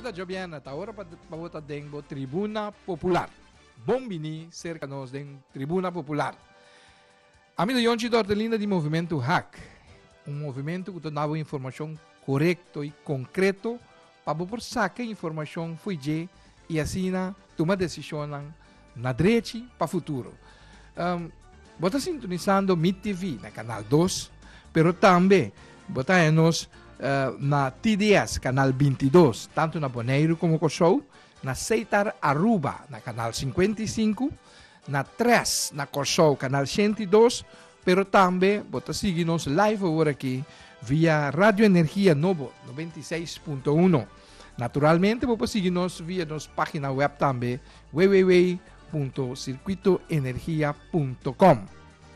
Esta jobiana, ahora para votar dengo Tribuna Popular. Bombini, cerca nos den Tribuna Popular. Amigo Yonchi Tortelina de Movimento Hack. Movimento que dava informação correto e concreto para por sacar informação foi e assim tomar decisão na direita para o futuro. Bota sintonizando MIT TV na canal 2, pero também bota nos na TDS canal 22, tanto na Bonaire como Corsou, na Seitar Aruba na canal 55, na 3 na Corsou canal 102, pero também bota seguir-nos live agora aqui via Radio Energia Novo 96.1. Naturalmente, pode seguir-nos via nossa página web também www.circuitoenergia.com.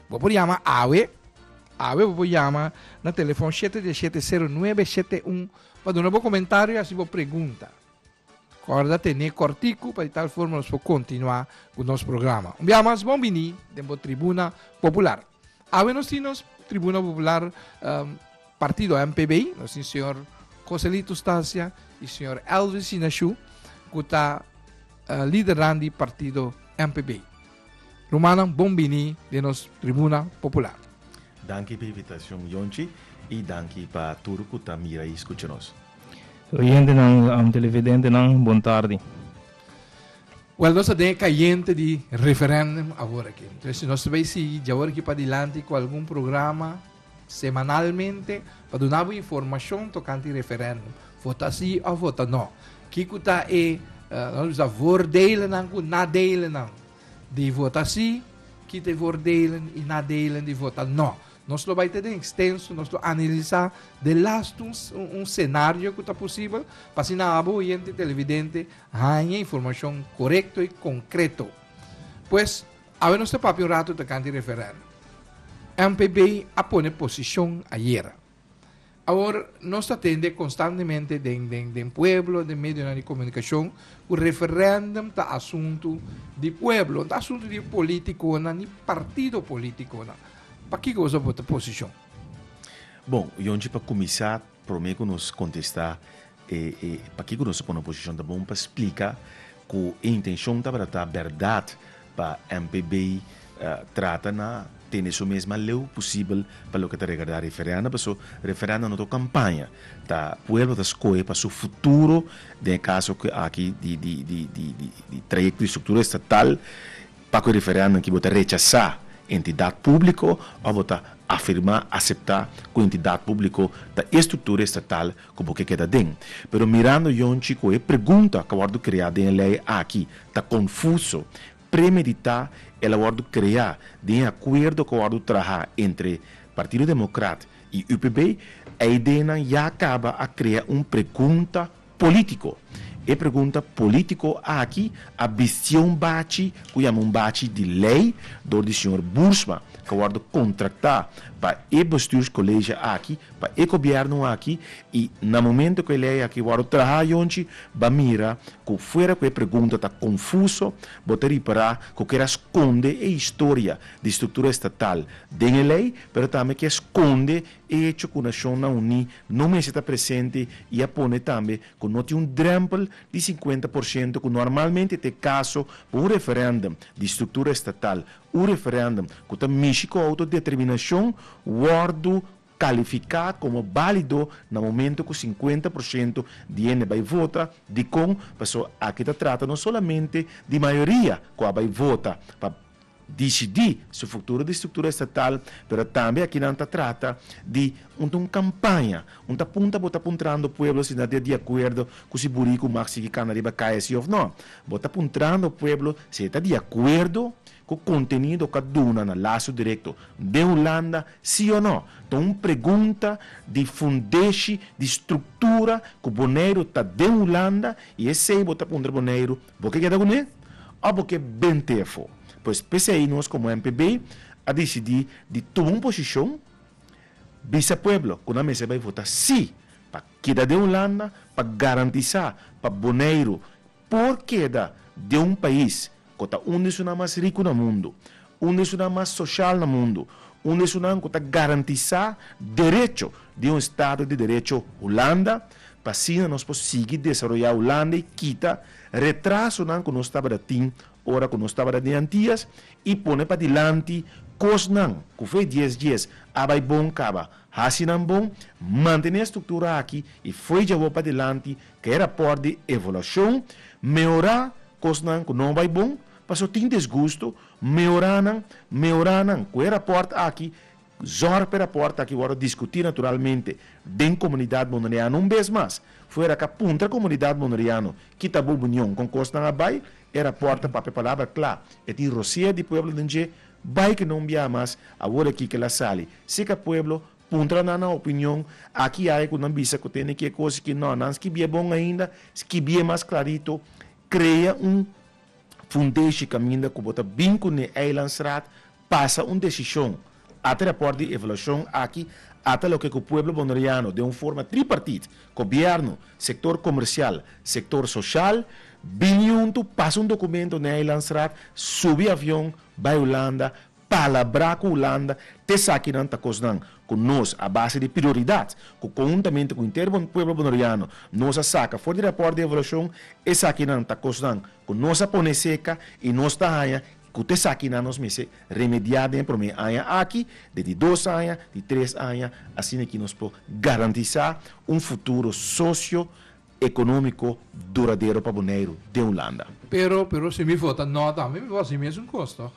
Vou chamar AWE vou chamar na telefone 7170971 para dar um bom comentário e assim vou pergunta. Acorda, ter cortico para de tal forma nós podemos continuar com o nosso programa. Mais bom vinir dentro da Tribuna Popular. AWE nós temos Tribuna Popular Partido MPBI, nós temos o senhor Joselito Stasia e o senhor Elvis Sinashu, que está liderando o Partido MPBI. Romana, bom vinir de nossa Tribuna Popular. Danke pela invitação, Yonchi, e danke para tudo que está mira e escuta nós. Oyente não, televidente não, boa tarde. Well, nós temos caiente de referendum agora aqui. Então, se nós vamos seguir de agora aqui para adiante com algum programa semanalmente para dar informação tocante referendum. Vota sim ou vota não. Que está nós vamos voordelen não, nadelen não. De vota sim, que te voordelen e nadelen de vota não. Nós vamos ter extenso, nós vamos analisar de last cenário que está possível para se na abo e televidente ganhe informação correta e concreta. Pois, agora nós temos um rato de canto referendo. MPB apone posição ayer. Agora, nós atendemos constantemente do pueblo, de meio de comunicação, o referendum está assunto de pueblo, está assunto de político, não partido político. Para que você bota posição? Bom, onde para começar, prometo nos contestar para que nós põe posição tá bom para explicar que a intenção tá para a verdade para MPB trata na tem isso mesmo leu possível para o que está regardar referendo, para o referendo na campanha, tá pueblo da escolha para o futuro, de caso que aqui de trajecto de estrutura estatal, para o referendo que bota rechazar entidade pública ou botar afirmar, aceitar com entidade pública da estrutura estatal como que queda dentro. Pero mirando Yonchi, a pergunta que eu criar em lei aqui está confuso. Premeditar ela vai criar de acordo com o trabalho entre Partido Democrata e UPB, a ideia já acaba a criar pergunta político. E pergunta político aqui, a visão bate, que é bate de lei do senhor Bursma, que vai contratar para o bestuurs colégio aqui, para o governo aqui, e no momento que ele aqui vai trabalhar onde, vai mirar que fora que a pergunta está confuso, botar reparar que ela esconde a história da estrutura estatal da lei, mas também que esconde o hecho que a nação não está presente e a põe também que não tem trampo de 50% que normalmente tem caso para um referendum de estrutura estatal, um referendum que está mexe com a autodeterminação, guardo qualificar como válido no momento que 50% de gente vai votar, de com, pessoa aqui está trata não somente de maioria que vai votar para decidir seu futuro de estrutura estatal, mas também aqui não está trata de uma campanha, onde apunta para apuntando o povo se não de acordo com se burico maxi que canariba cai se ou não, bota apuntando o povo se está de acordo com o conteúdo que duna no laço direto de Holanda, sim ou não. Então, pergunta de fundeixe, de estrutura que o boneiro está de Holanda e esse bota apuntar o boneiro, porque quer dar com ele? Ou porque bem tempo? Pois PCI nós como MPB a decidir de tomar uma posição bisa pueblo, quando a mesa vai votar sim, para queda de Holanda, para garantizar para boneiro por queda de um país que está onde é mais rico no mundo, onde é mais social no mundo, onde é que está garantizar direito de um Estado de direito Holanda, Para nós podemos seguir desenvolver a Holanda e quita retraso não que nós estava datim, ora que nós estava de antias, e põe para dilante coisa não, que foi 10 dias, abai bom caba, assim não bom, manter a estrutura aqui e foi já para dilante, que era por de evolução, melhorar coisa não que não vai bom, para só tem desgosto, melhorar não, que era porta aqui, zorra para a porta aqui, agora discutir naturalmente dentro da comunidade bonariana, um vez mais, foi a punta comunidade bonariana, que está boa união com coisa não abai, era porta para a palavra clara, é de Rosia de Pueblo de vai que não via mais, agora aqui que ela sale. Se que o pueblo, puntra na opinião, aqui há que não bisa que tem que coisa que não que é bom ainda, que é mais clarito, cria foundation caminho que bota bem com o Eilandsraad, passa uma decisão, até a porta de evolução aqui, até o que o pueblo bonariano, de uma forma tripartite, governo, setor comercial, setor social, bem junto, passa um documento no Eilandsraad, sube avião, vai Holanda, palabra com Holanda, te saque não está coisa com nós a base de prioridades, com conjuntamente com o interno pueblo bonariano, nós a saca fora de rapport de evolução, e saque não está coisa com nós a pone seca e nós está aí, que te saque não nos mese remediar em prome aí aqui, de 2 anos, de 3 anos, assim que nós podemos garantizar um futuro socio-econômico duradouro para o Boneiro de Holanda. Pero se me vota não, também me vota assim mesmo custo.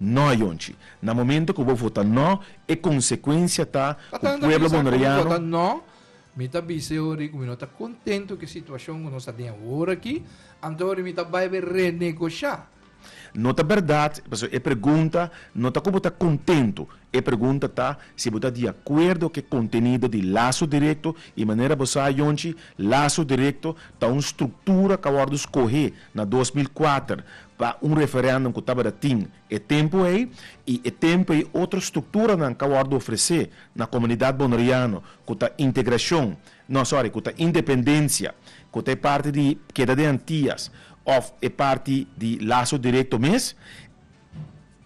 Não, Yonchi. No momento que eu vou votar não, é consequência tá o pueblo bonariano. Vota não, me está biseur, como não está contente com a situação que nós temos agora aqui, então me está vai renegociar. Não é verdade, é pergunta, não está como está contente, é pergunta tá se você está de acordo com o conteúdo de laço direto e maneira você onde laço direto está uma estrutura que agora escorrer na 2004 para um referendo que estava da TIM, é tempo aí e é tempo aí outra estrutura que agora oferecer na comunidade bonariana que está integração, que está independência, que está parte de queda de Antillas, ou é parte de laço direto mesmo,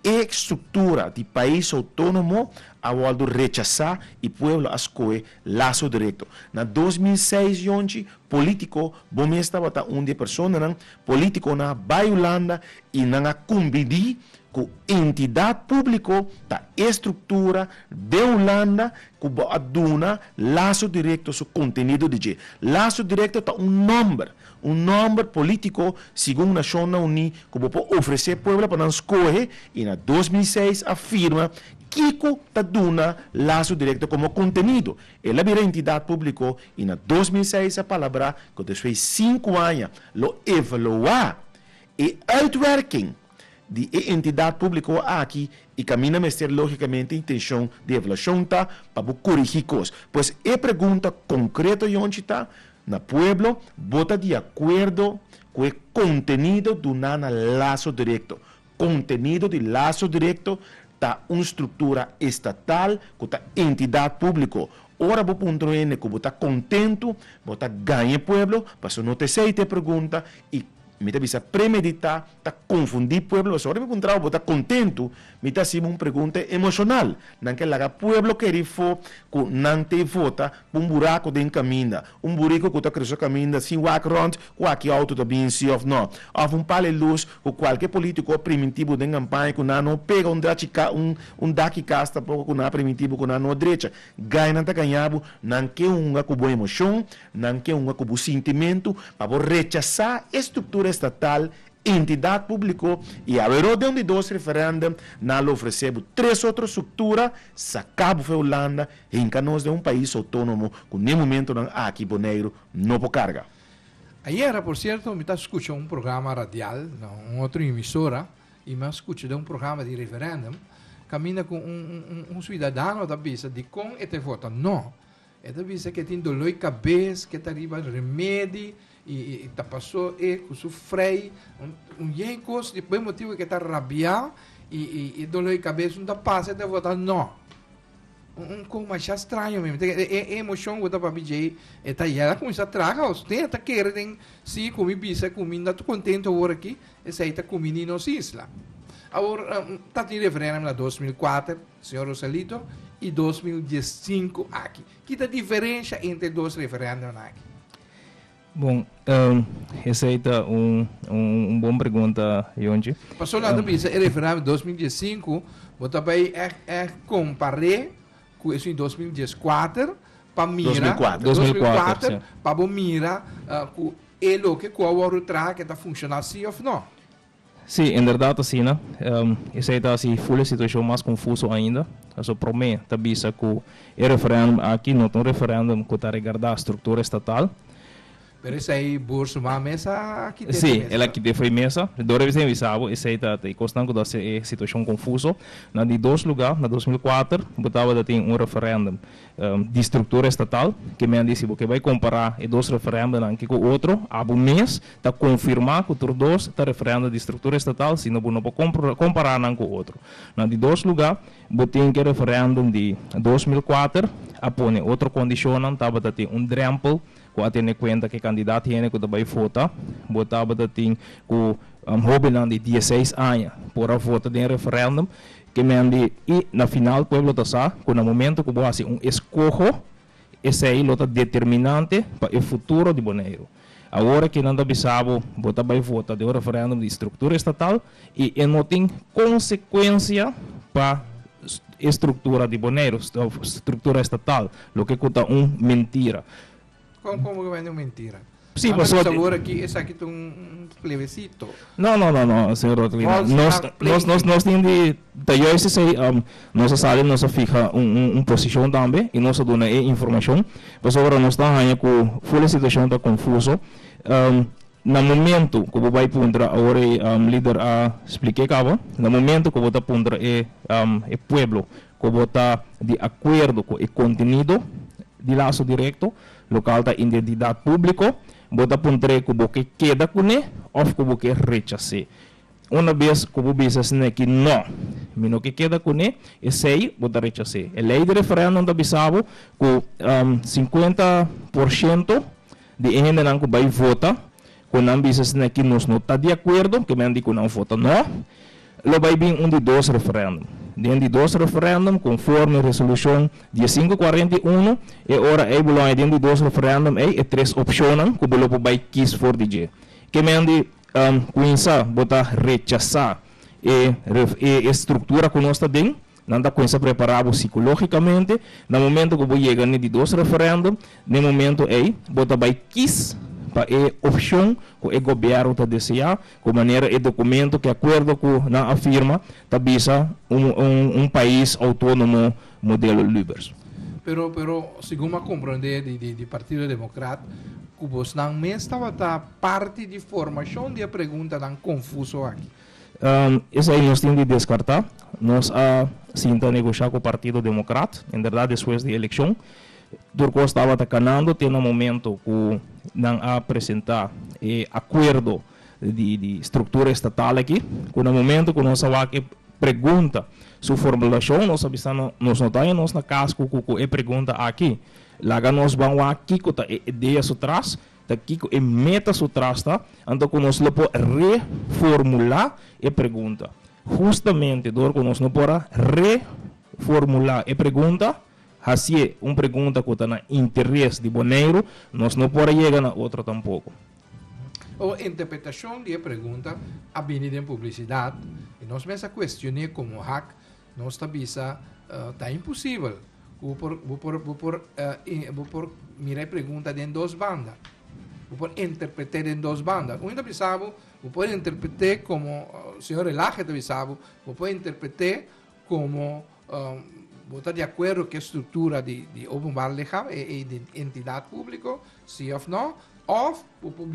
é estrutura de país autônomo a volta rechaçar e pueblo a escolher laço direto. Na 2006, onde político, bom estava de pessoas, político na Holanda e na cumprir com entidade pública da estrutura de Holanda que aduna laço direto seu conteúdo de laço direto está um número político segundo a Nação Unida que pode oferecer pueblo para escolher e na 2006 afirma Kiko taduna laço direto como conteúdo. Ela vira entidade pública e na 2006 a palavra que depois de 5 anos lo evaluar e outworking de entidade pública aqui e caminha a ter logicamente a intenção de evaluação tá para corrigir coisas. Pois é pergunta concreta e onde está na pueblo bota de acordo com o conteúdo do nana laço direto. Conteúdo de laço direto tá uma estrutura estatal com a entidade pública. Ora, o ponto é que você está contente, você ganha pueblo, para não te sei te pergunta e me está premeditar, está confundir pueblo, só me encontrar, você está contente, me está assim uma pergunta emocional, naquela pueblo que ele for, que não te vota, um buraco dentro caminha, um buraco que está crescendo caminha, assim, walk around, qualquer auto está bem se ou não, ou um pale luz, ou qualquer político primitivo dentro campanha, que não pega um daqui casta, pouco não primitivo, que não direita, ganha, não ganhava, não quer uma com boa emoção, não quer uma com bom sentimento, para rechaçar a estrutura estatal, entidade pública e haverá de dois referendos na oferecer 3 outras estruturas, sacabo foi Holanda, em que nós de um país autônomo, com nem momento aqui Boneiro não pode carga. Ayer, por cierto, me está escuchando un programa radial, una otra emisora, y me escuché de un programa de referéndum, camina con un ciudadano da bisa de con e te vota no. E da bisa que tem dolor de cabeça, que tá arriba remédio, e tá passou com su freio, jencos, depois motivo que tá rabiado, e dolor de cabeça não tá passa, e te vota no. Coisa mais estranho mesmo. É emoção que eu estava pedindo. E ela começa a tragar. Você está querendo, se comer bisa, comida, estou contente agora aqui. E você está comendo nas islas. Agora, está em referendo em 2004, senhor Rosalito, e 2015 aqui. Que é a diferença entre dois referendos aqui? Bom, essa aí tá bom pergunta, Yonji. Passou lá no Bisa, ele referendo 2015, eu também comparei com isso em 2014, para mira, 2004, para mira, com ele que com o track que está funcionando assim ou não? Sim, em verdade, assim, né? Essa aí tá assim, foi a situação mais confusa ainda. Also, para mim, tá bisa que o referendo aqui não tem um referendo que está regardando a estrutura estatal. Pero isso aí, bolso, uma mesa aqui dentro. Sim, ela que foi mesa. Dora vez avisava, esse aí está constante da situação confusa. Na de dois lugares, na 2004, botava de ter referendo de estrutura estatal, que me disse que vai comparar e dois referendos aqui com o outro, há um mês, está confirmar que o dois está referendo de estrutura estatal, se não pode comparar com o outro. Na de dois lugares, botei que referendo de 2004, apone outra condição, estava de ter drempel, com tendo conta que candidato tiene que também vota, botava de ter com jovem de 16 anos por a vota de referendo, que me andi e na final o pueblo está com no momento que você escojo, esse aí é determinante para o futuro de Bonaire. Agora que não bisabo bota vai vota de referendo de estrutura estatal e não tem consequência para estrutura de Bonaire, estrutura estatal, o que conta mentira. Como que vai ser mentira? Sim, mas agora aqui, esse aqui tem plebiscito. Não, senhor Rotlina. Nós temos de esse aí, nossa sala, nós fica posição também, e nós damos informação, mas agora nós estamos com a situação está confusa. No momento que vai pondra agora líder expliquei acaba, no momento que vai pondra o pueblo, que vai de acordo com o conteúdo de laço direto, local da identidade pública, bota pondre como que queda com ele, ou como que rechace. Uma vez que o business que não, mino que queda com ele, esse aí bota rechace. A lei de referendo da bisabo com 50% de gente que vai votar, com um business que não está de acordo, que me diz que não vota não, lo vai vir de dois referendos. Dentro de dois referendos, conforme a resolução 1541, e ora é bolão dentro de dois referendos, é três opções que o bolo vai quis for de que me andi começar botar rechazar e estrutura que nós está dentro, não dá começar preparado psicologicamente, no momento que eu chegar de dois referendos, no momento é botar vai quis para a opção que o governo está desejar, com maneira e documento que acordo com na afirma, está bisa país autônomo modelo livre. Pero segundo a compreender de Partido Democrata, que você não estava parte de formação de pergunta não confuso aqui. Isso aí nós temos de descartar. Nós sinta negociar com o Partido Democrata, em verdade, depois da eleição. Turco estava canando, tem um momento que não apresentar acordo de estrutura estatal aqui, que no momento que nós pergunta sua formulação, nós sabemos nós não temos na casco que pergunta aqui. Lá nós vamos aqui com a ideia atrás, aqui com a meta atrás, então que nós podemos reformular a pergunta. Justamente, que nós não podemos reformular a pergunta, assim, uma pergunta que está no interesse de Bonaire, nós não podemos chegar na outra tampouco. A interpretação de pergunta a venir em publicidade, e nós mesmos questionamos como hack, nós está impossível. Vou por mirar pergunta em duas bandas. Vou por interpretar em duas bandas. Um pensava, vou por interpretar como o senhor Elaje pensava, vou por interpretar como votar de acordo com a estrutura de Open Bar Legal e de entidade pública, sim ou não, ou vou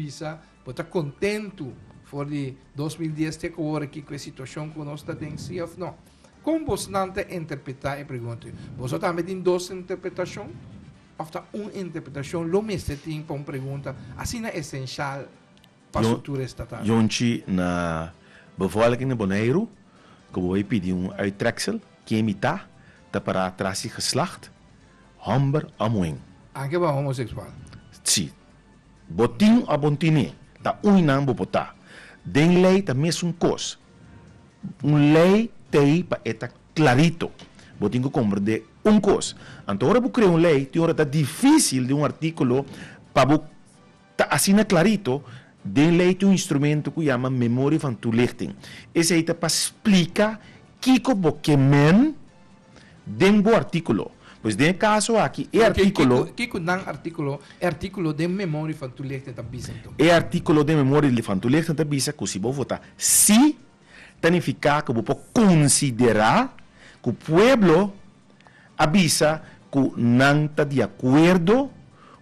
estar contento por de 2010 ter que agora aqui com a situação que nós temos, sim ou não. Como você não interpretar a pergunta? Você também tem duas interpretações? Ou uma interpretação, lo mesmo tem para uma pergunta, assim é essencial para a estrutura estatal? Jonchi, na bevolking in Bonaire, que we pedir uittreksel, que imitar, para trás e geslacht, homber amoen. Anche para homossexual? Sim. Botin a bontine, da naam botar. Den lei da mesma coisa. Lei tem para estar clarito. Botin que compreender coisa. Então, agora eu criar lei, tem hora tá difícil de artículo para tá assina clarito, den leite um instrumento que chama memória van toelichting. Esse aí tá para explicar que que men den bo artículo. Pois den caso aqui, é artículo... Que não artículo de memória van toelichting tá bisa então. É artículo de memória van toelichting tá bisa que se você votar se significa que você considerar que o pueblo avisa que não está de acordo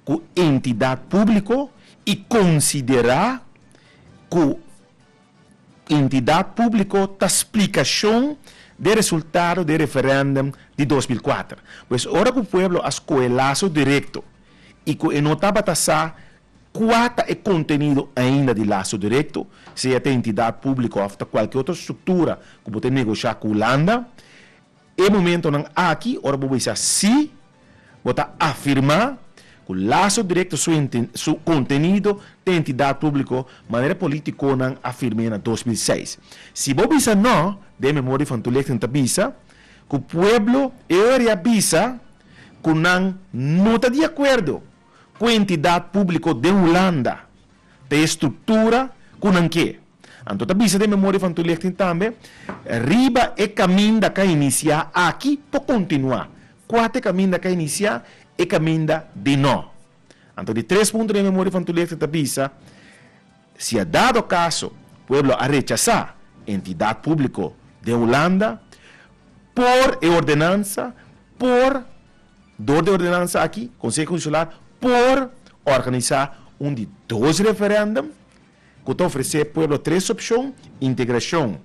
com a entidade pública e considerar que a entidade pública está explicação do resultado do referendo de 2004. Pois, ora que o pueblo escolheu direto e que não estava taxar qual é o conteúdo ainda de laço direto, seja a entidade pública ou qualquer outra estrutura que você negociar com a Holanda, e momento não aqui, ora você dizer sim, você afirmar que o laço direto seu conteúdo da entidade pública, maneira política não afirma em 2006. Se você dizer não, de memória van toelichting avisa que o pueblo avisa que não está de acordo com a entidade pública de Holanda, de estrutura que não quer. Então, avisa de memória van toelichting também, riba é caminho da que iniciar aqui para continuar. Quatro caminho da iniciar e caminho de não. Então, de 3 pontos de memória van toelichting avisa, se é dado caso, o pueblo a rechazar a entidade pública de Holanda por ordenança, por dor de ordenança aqui, Conselho Constitucional, por organizar de 2 referendos, que está oferecer ao pueblo 3 opções: integração,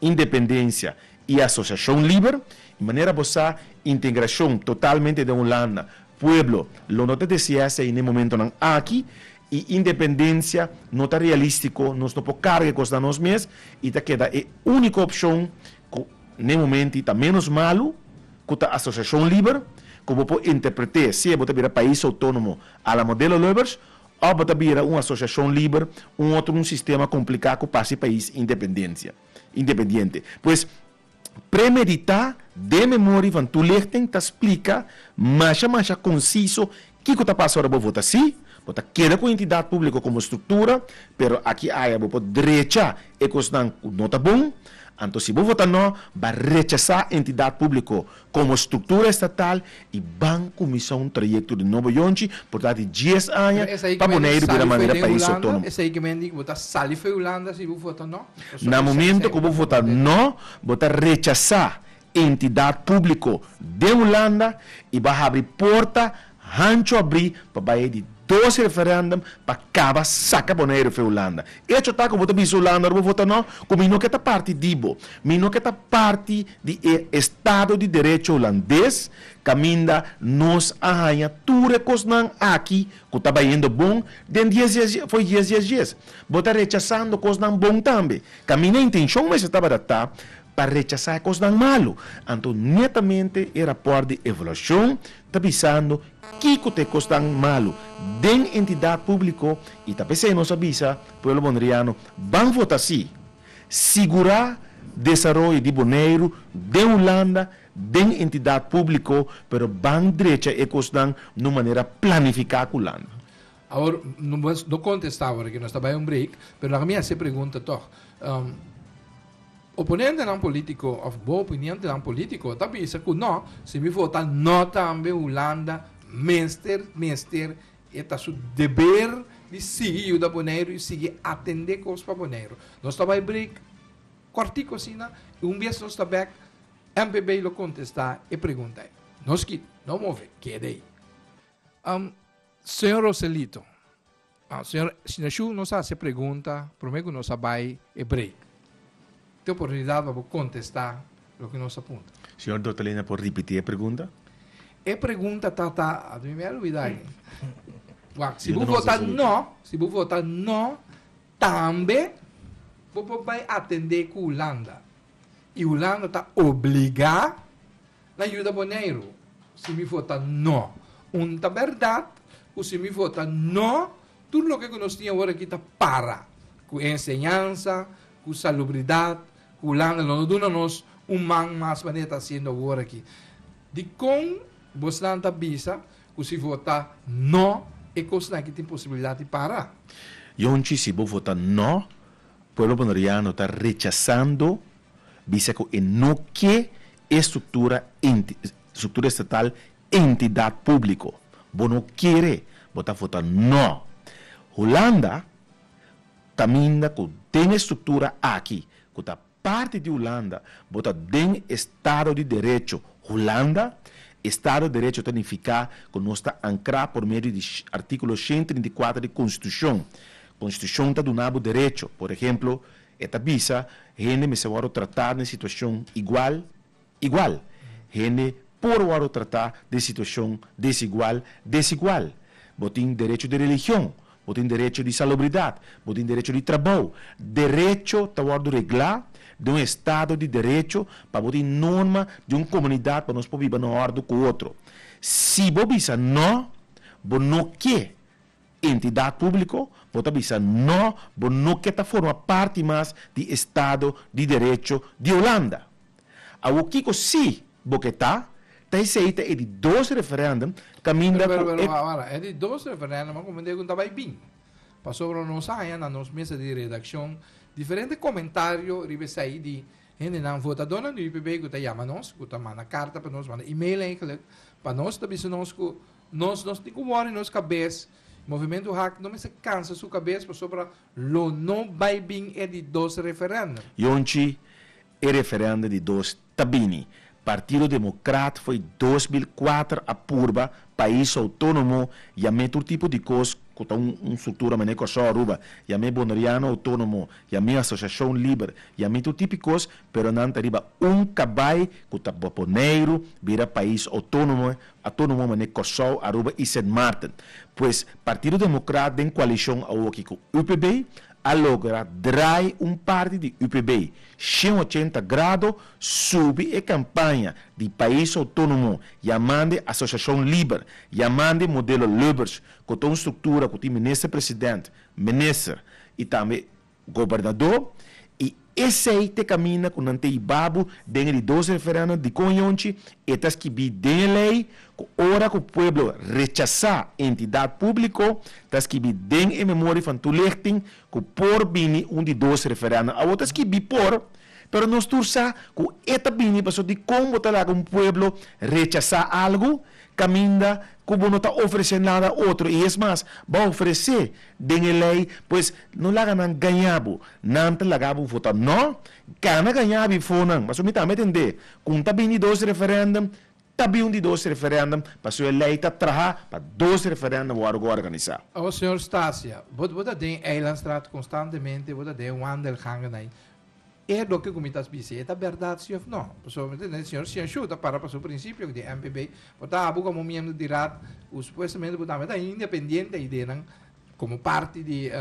independência e associação livre. De maneira boa, integração totalmente de Holanda, pueblo, lo não deseja e no momento não aqui, e independência não está realístico, nós não podemos carregar com nós mesmos, e está queda a única opção, que no momento está menos malo, que a associação livre, como pode interpretar se você vira país autônomo a la modelo Lubbers, ou você vira uma associação livre, um sistema complicado que passe país independente. Pois, premeditar de memória van toelichting te explica mais conciso que está passando para votar sim, você queda com a entidade pública como estrutura, pero aqui há a direita e que não está bom. Então, se você votar não, vai rechazar a entidade pública como estrutura estatal e vai começar um trajeto de novo yonchi, portanto, de 10 anos, para poner de maneira país autônomo. Esse aí que me diz que você sai da Holanda se você votar não? No momento que você votar não, você rechazar a entidade pública de Holanda e vai abrir porta, rancho abrir, para ir de 12 referendum para acabar saca boneiro para Holanda. E a chota que vota bis Holanda, não vota não, como não que tá parte dibo, não que tá parte de Estado de Direito holandês, caminda nos arranha tudo cosnan aqui, que tá indo bom, den 10 dias. Vota rechazando cosnan bom também. Caminha a intenção, mas estava datar para rechazar cosnan malo. Então, netamente, o rapport de evolução está avisando que te costan malo den entidade pública e também se nos avisa pueblo bondriano van votar sim segurar desenvolvimento de boneiro de Holanda den entidade pública pero van direita e costan de maneira planificada com Holanda. Agora não contestava porque nós estava um break, pero a minha se pergunta toch oponente não político of boa opinião não político tá bisa que não se me votar não também Holanda Meester, é seu dever de seguir o da Boneiro e seguir atender coisas para Boneiro. Nós estamos em break, cortico assim, e vez nós estamos back, MPB lo contestar e perguntar. Nós que não move, que é daí. Senhor Roselito, senhor Sinachu nos hace pergunta, prometo que nós vai e break. Tem oportunidade para contestar o que nos apunta. Senhor Doutorina, por repetir a pergunta? E pergunta a mim me olvidar. Se você votar não, também você vai atender com Holanda. E Holanda está obrigada a ajuda boneiro. Se me votar não, uma verdade, ou se me votar não, tudo o que nós tínhamos agora aqui está para. Com ensinança, com salubridade, com Holanda, não dá-nos man mais maneira está sendo agora aqui. De com você não avisa que se votar não, e coisa que tem possibilidade de parar. E onde se vou votar não, o povo bonariano está rechazando, dice que não quer estrutura estatal, entidade pública. Bo não quer votar não. Holanda também tem estrutura aqui, que está parte de Holanda, bota tem Estado de Direito. Holanda, Estado de Direito significa que nós está ancrado por meio do artigo 134 da Constituição. A Constituição está dando direito. Por exemplo, esta visa, gente me se vai tratar de situação igual. Gente por tratar de situação desigual. Botem direito de religião. Botem direito de salubridade, botem direito de trabalho, direito a reglar de Estado de Direito para botar norma de uma comunidade para nós poder viver na ordem com o outro. Se você não quer entidade pública, você não quer formar parte mais do Estado de Direito de Holanda. O que se você está aceita é de 2 referêndum caminho é de 2 referêndum, mas como eu digo, estava bem. Passou para nós aí, na nossa mesa de redação, diferentes comentários, ribe sair de gente não vota dona do IPB, que está chamando nós, que está mandando carta para nós, manda e-mail eigenlijk, para nós, também se nós temos que morar em nossa cabeça, movimento hack, não me se cansa sua cabeça, para sobre lo não vai bem é de 2 referêndum. E onde é referendo de 2 tabini. Partido Democrata foi 2004 a purba, país autônomo, e a todo tipo de coisa, que está uma estrutura maneira só aruba, e a bonariano autônomo, e a associação livre, e a todo tipo de coisa, pero não arriba cabai, que está boponeiro, vira país autônomo maneira só aruba e St. Martin. Pois, Partido Democrata em coalição ao aqui com o UPB, a lograr drai parte de UPB 180 graus sube a campanha de país autônomo chamando Associação Livre, chamando modelo Libers, que tem uma estrutura que tem ministro-presidente, ministro e também governador, e esse aí te caminha com não tem babu dentro de 2 referendos de conhonte, e tas que bi dentro lei, que ora que o povo rechazar entidade pública, tas que bi dentro em memória van toelichting, que por bini de 2 referendos, a outras que bi por, pero nós tursa que eta bini passou de como botar com o povo rechazar algo, caminha como não está oferecendo nada outro, e é mais, vai oferecer dentro da lei, pois não lá não ganhava, não te lagava votar não, cana ganhava e foi não, mas o me também entender, com está bem de 2 referendum, está bem de 2 referendum, passou a lei está trabalhar para 2 referendum o organizar. O senhor Stácia, você tem Eilandstraat constantemente, você tem wandelgangen aí. É do que o comitê diz, é verdade sim ou não? Pessoalmente, o senhor se ajuda para o princípio de MPB, botar como membro de RAD, supostamente botar independente ideia como parte de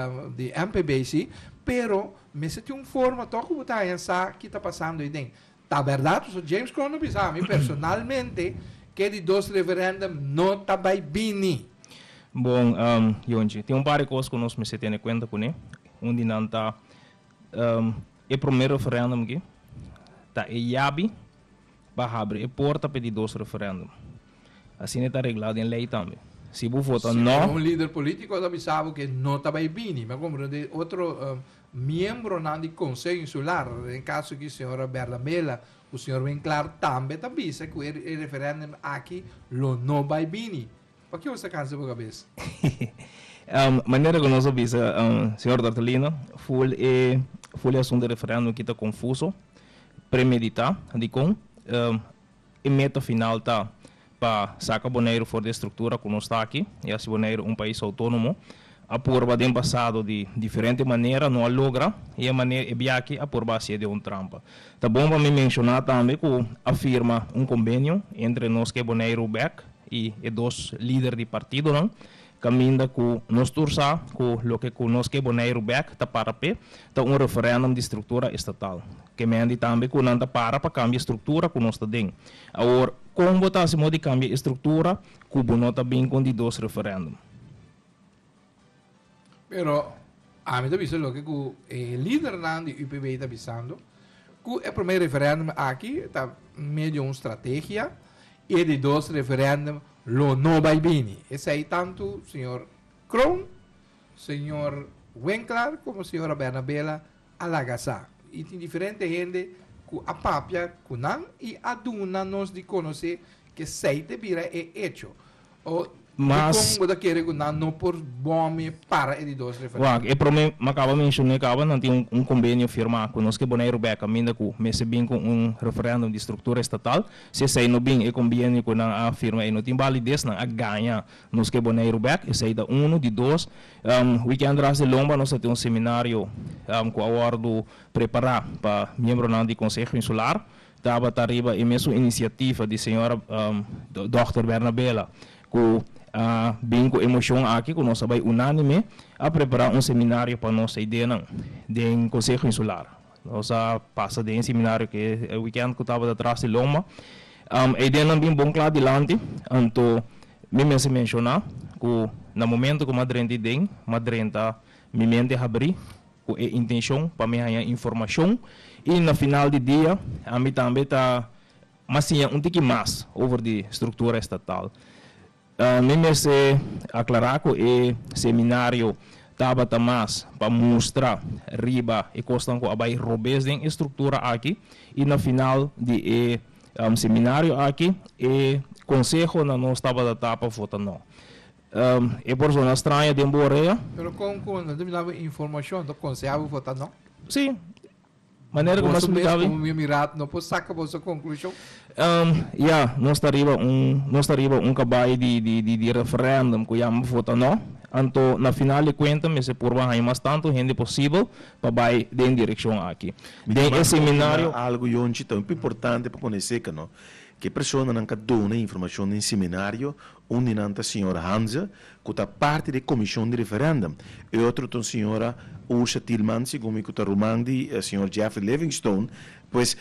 MPB, sim, pero me se tem uma forma toque botar essa que está passando aí dentro. Tá verdade, o James Crono pensava, personalmente, que de 2 referendum não está bem. Bom, Yonji, tem par de coisas que nós me se tem em conta com ele, onde não está o primeiro referendum aqui, tá e yabi para abrir a porta para de 2 referendum. Assim está regulado em lei também. Se você vota não, um líder político sabe que não está bem, mas como de outro membro do Conselho Insular, em caso que o senhor Berlamela, o senhor Winkler também diz que o referendum aqui não vai bem. Por que você cansa a cabeça? Maneira que nós vimos, senhor Tortolino, foi o assunto de referendo que está confuso, premeditado, de com, e meta final está para sacar Bonaire fora da estrutura que nós está aqui, e assim Bonaire um país autônomo, a porba de passado de diferente maneira, não logra, e a maneira é aqui a porba se de trampa. Tá bom para me mencionar também que afirma convênio entre nós que Bonaire Beck e 2 líderes de partido, não? Caminha com nós tursa com o que nós que Bonaire Beck tá para pé tá referendum de estrutura estatal que me também com não para cambiar estrutura com nós tá dentro agora como botar se de cambiar estrutura com não tá bem com de 2 referendum. Pero a mim também lo que o líder do UPB está pensando que o primeiro referendum aqui tá meio uma estratégia e de 2 referendum lo não vai bem. Esse aí tanto, senhor Kroon, senhor Winkler, como senhora Bernabela Alagasa. E tem diferente gente que a papia, que não, e a duna nos de conhecer que seite vira é hecho. Ou Mas como daquele que não por bom para ele dos referentes. e para mim, acaba mencionando que não tem convênio firmado com nós que Bonaire Beca, ainda que me bem com referendo de estrutura estatal, se sai no bem e convênio com a firma e não tem validez na a ganha nós que Bonaire Beca, e sai da de dois, weekend ras de lomba nós temos seminário com a ordem preparar para membro do Conselho Insular, estava arriba e mesmo iniciativa de senhora Dr. Bernabela, que bem com emoção aqui, que nós vai unânime a preparar seminário para nossa ideia do Conselho Insular. Nós passa de seminário que o weekend que estava atrás de Loma. A ideia não bem bom claro adiante, então me se mencionar que no momento que Madrid tem, Madrid me mente abrir com a intenção para me ganhar informação e no final do dia a mim também está mas sim pouquinho mais over de estrutura estatal. Me se aclarar que o seminário estava mais para mostrar riba e costam com a bai robes de estrutura aqui e no final de seminário aqui e conselho não estava da tapa votar não. E por zona estranha de Boreia. Pero como não dava informação do conselho votar não? Sim. Maneira como nós explicava. Como me mirar, não posso sacar a sua conclusão. Nós estaria cabai de referendum que ia votar não. Então, na final de contas, me se porva mais tanto gente possível para vai em direção aqui. De seminário algo onde tão importante para conhecer que não que pessoa não dona informação em seminário onde não a senhora Hansa que está parte da comissão de referendum e outro a senhora Ursa Tillmans como que está romandi a senhor Jeffrey Livingstone pois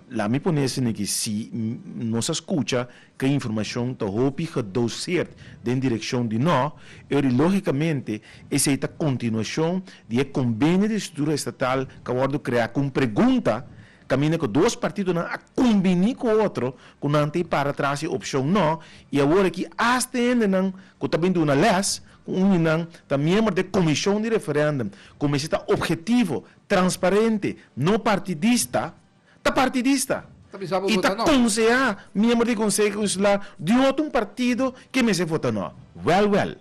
lá me parece que se nos escuta que a informação está hopi gedoseerd em direção de nós e logicamente essa é a continuação do convênio de estrutura estatal que vai criar com pergunta caminha com dois partidos a combinar com o outro, com não tem para trás a opção não, e agora que hasta ainda não, que está vindo uma les, com não, está membro da comissão de referendum, como está objetivo, transparente, não partidista, está partidista. E está conselhando, membro do Conselho Insular, de outro partido que me se vota não. Well.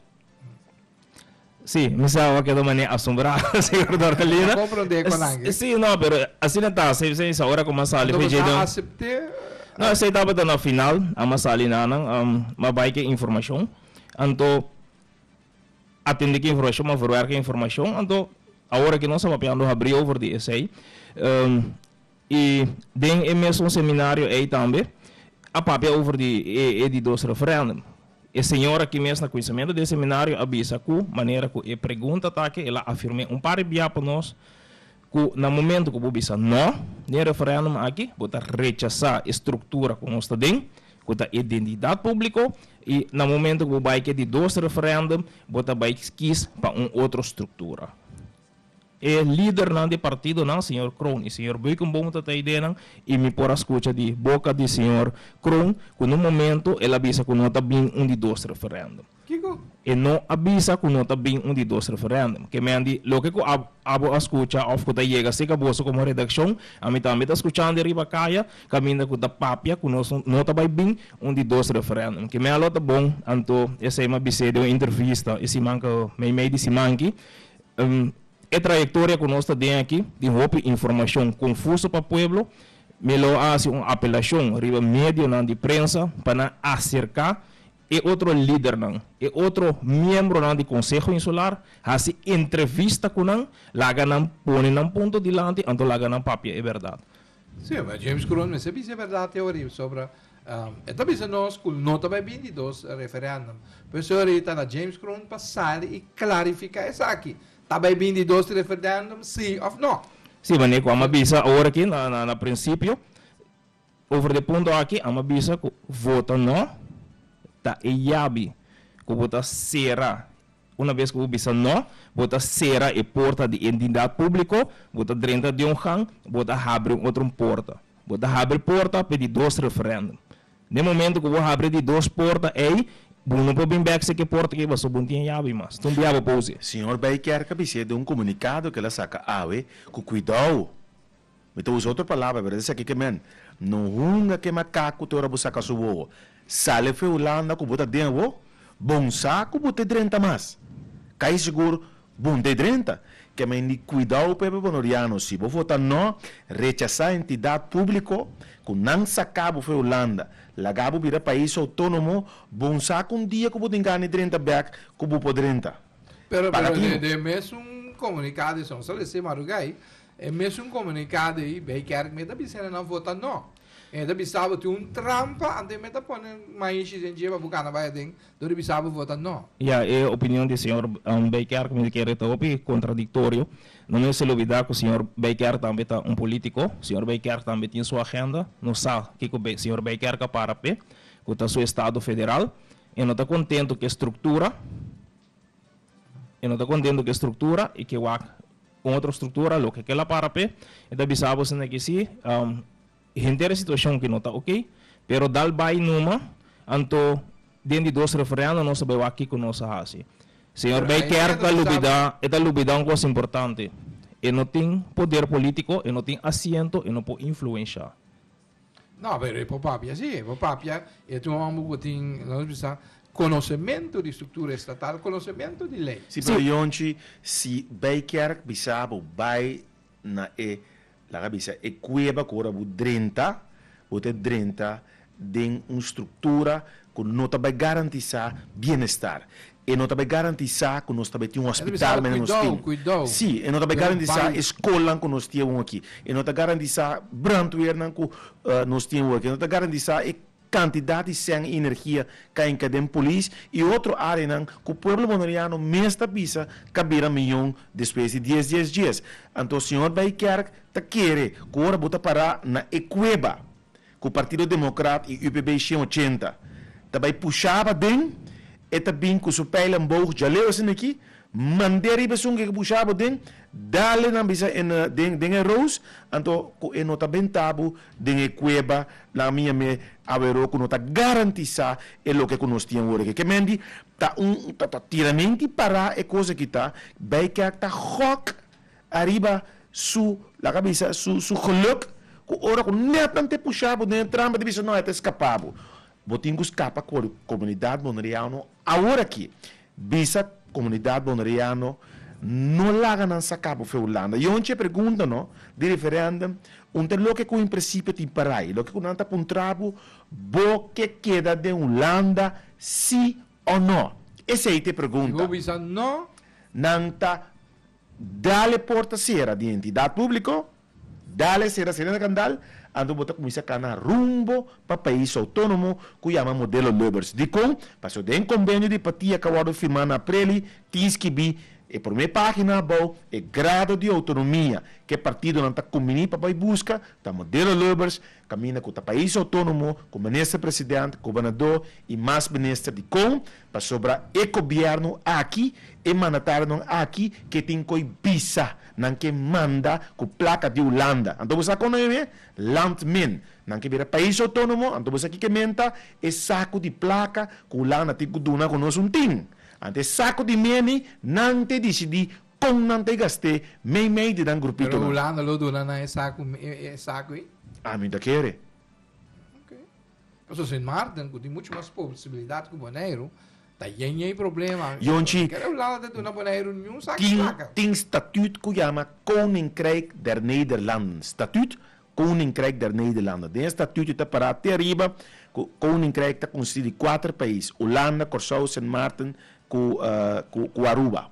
Sim, me estava quedando maneira assombrada, senhor Dortalina. Sim, não, mas assim não está, se agora como a sala fez não, aceitava no final, a sala não, mas vai que informação, então atende que informação, mas ver que informação, então agora que nós estamos pensando abrir over de essay, e tem mesmo seminário aí também, a papel over de dos referendum. A senhora que mesmo no conhecimento do seminário avisa que maneira que a pergunta está que ela afirma par de para nós que no momento que o bisa não, nem referendum aqui, bota rechazar a estrutura que nós temos, que a identidade pública e no momento que o vai que de dois referendum, bota vai quis para outra estrutura. O líder do partido, não, senhor Kroon, e senhor Buikenbom está a ideia, e me por escuta de boca de senhor Kroon, que no momento ele avisa que não está bem de dois referendum. E não avisa que não está bem de dois referendum. Que me andi, lo que abo escuta, ou que chega, se acabou como redação, a mim também está escutando de riba caia, caminha com a papia, que não está bem de dois referendum. Que me alota bom, então, essa é uma biseda, uma entrevista, esse manca, meio de se manque, a trajetória que nós temos aqui, de roupa informação confusa para o povo, me lo hace uma apelação, riba médio de prensa, para acercar e outro líder, e outro membro do Conselho Insular, hace entrevista com ele, lá ganham, põe um ponto de lante, então lá ganham papel, é verdade. Sim, mas James Kroon, mas é verdade a teoria sobre... também se nós, não está bem de dois referendum, mas ahorita na James Kroon passar e clarificar isso aqui. Está bem de dois referendum, sim ou não? Sim, mas como avisa agora aqui, na princípio, over de ponto aqui, a avisa que vota não, está e yabi, que vota será. Uma vez que o avisa não, vota será e porta de entidade pública, vota dentro de gang, vota abre outra porta. Vota abre porta para de dois referendum. No momento que eu abrir de duas portas, Não pode bem back se que porta que você não tem chave mas. Não biaba pose. Senhor Baiker cabeça de um comunicado que ela saca com cuidado. Então usa outra palavra, verdade? Isso aqui que men. Não hunga que macaco tora busca subo. Sale fe Holanda com bota dentro. Bom saco bote 30 mais. Cai seguro bom de 30. Que men ni cuidado pepe bonoriano se vou votar não rechazar entidade público com não sacar fe Holanda. Lagabo vira país autônomo. Bom saco dia que bote engane 30 back com bote 30. Pero de mesmo comunicado são só esse marugai. É mesmo comunicado aí, bem que me da bisena não vota não. É da bisaba tem trampa, ante me da põe mais gente para buscar na baia dentro, do bisaba vota não. É a opinião do senhor Baker que me quer retomar contraditório. Não é se olvidar que o senhor Baker também é político, o senhor Baker também tem sua agenda, não sabe que o senhor Baker que para pé, que está seu estado federal, e não está contente que a estrutura, e que com outra estrutura, lo que ela para pé, e da bisaba se que sim, inteira situação que não está ok, pero dal vai numa, anto dentro de 2 referendos não sabemos aqui com nossa raça. Senhor Baker está lubida uma coisa importante, e não tem poder político, e não tem assento, e não pode influenciar. Não, mas é papapia, sim, é papapia, e tu vamos tem, nós precisamos conhecimento de estrutura estatal, conhecimento de lei. Sim, pero onde se Baker bisabo vai na la cabeça cueva cora bu 30 de uma estrutura que não vai garantizar bem-estar. E não vai garantizar que nós também temos um hospital, mas nós temos. Sim, e não vai garantizar a escola que nós temos aqui. E não vai garantizar brandweer que nós temos aqui. E não vai garantizar quantidade sem energia que em cada polícia e outra área que o povo monoriano mesmo pisa cabira milhão depois de 10 dias. Então o senhor Baker está querendo que agora bota parar na Ecueba que o Partido Democrata e o UPB 80 também puxava dentro e também que o seu pai lambou já leu assim aqui mandei a pessoa que puxava dentro dale na bisa den rose anto ko enota bentabu den Ecueba la minha me avero que nota garantiza é lo que nós tínhamos hoje que mendi tá tiramenti para é coisa que tá bem que tá rock arriba la cabeça su geluk que ora com netamente puxava dentro tramba de bisa não é escapado botingo escapa com a comunidade bonariano agora aqui bisa comunidade bonariano não larga não sacaba para a Holanda. E onde pergunta no de referendum, onde lo que com princípio tem parai, lo que com nanta puntrabo, bo que queda de Holanda, sim ou não? Essa aí te pergunta. Vou não. Nanta dale porta sera de entidade pública, dale sera na candal, ando bota começa a canar rumbo para país autônomo que chama modelo Lubbers. De com, passou de convênio de patia que eu firmar na Preli, tens que vir e por minha página, bom, é grado de autonomia que o partido não está combinando para buscar, está modelo Lubbers, caminha com o país autônomo, com o ministro-presidente, governador e mais ministro de com, para sobrar o governo aqui e mandatário aqui que tem que bisa, não que manda com placa de Holanda. Então você conhece? Landmin, não que vira país autônomo, então você aqui que menta é saco de placa que Holanda tem que donar com nós tim. Ante saco de meni, não te decidi como não te gastei, meio de dan grupito. Pero Holanda lo dona na saco aí? Ah, me da querer. Ok. Mas sem Martin, tem muito mais possibilidade que o Bonaire, tá aí problema. Jonchi, quero Holanda de na Bonaire nenhum saco placa. Tem statuut que chama Koninkrijk der Nederlanden. Statuut Koninkrijk der Nederlanden. Den statuut está para até arriba, Koninkrijk está constituído de 4 países: Holanda, Curaçao, Sint Maarten, com Aruba.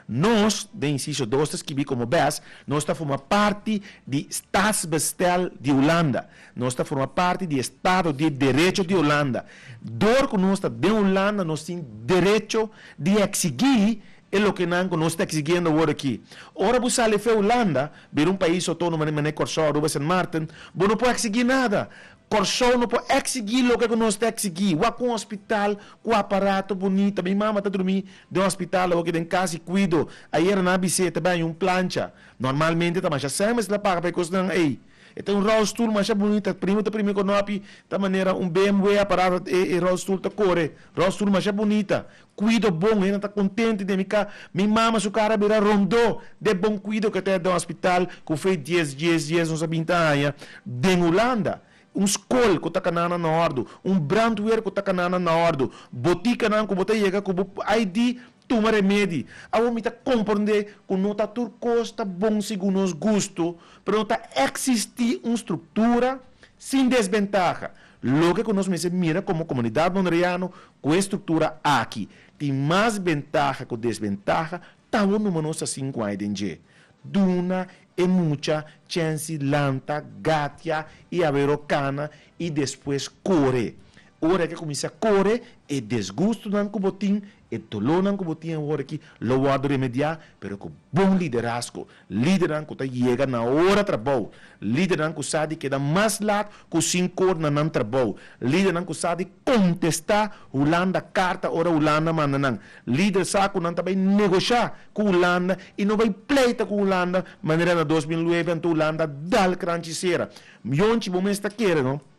Nós, de inciso 2, que vi como BES, nós está formando parte de Staatsbestel de Holanda. Nós está formando parte do Estado de Direito de Holanda. Door que nós está de Holanda, nós temos direito de exigir o que nós está exigindo agora aqui. Ora, você sale para Holanda, ver país autônomo, nem Curaçao, Aruba, Sint Maarten, você não pode exigir nada. Curaçao não pode exigir o que nós temos que exigir. Vá com um hospital, com um aparato bonito. Minha mãe está dormindo de um hospital, ou que tem casa e cuido. Aí era na ABC também, plancha. Normalmente, mas já sempre se paga para custar aí. Tem um rolstoel, mas é bonita. Primeiro que nopi, da maneira, um BMW aparado e rolstoel tá corre. Rolstoel, mas é bonita. Cuido bom, ainda tá contente de minha mama, se o cara vira rondou, de bom cuido que até do hospital, que fez 10, não sabia ainda, de Holanda. Um skol que está canana na ordo, um brandwear que está canana na ordo, botica não que bota chega com ID toma remédio. A homem está compreender que não está tudo costa bom segundo os gostos, mas não está existir uma estrutura sem desventaja. Logo que nós mira como comunidade monreana, com a estrutura aqui, tem mais ventaja que desventaja, está o número nossa 5 anos. Duna e muita chance lanta, gatia e averocana e depois corre. Ora que começa a correr, e desgosto não que botim, e dolor não que botim agora que lo vado remediar, pero com bom liderazgo, liderança que chega na hora trabalho, liderança que sabe que dá mais lado que o 5 na não trabalho, liderança que sabe contestar Holanda carta ora Holanda manda não, líder sabe que não também negociar com Holanda e não vai pleita com Holanda, maneira na 2009 então Holanda dá cranchiceira, mionchi bom está querendo, não?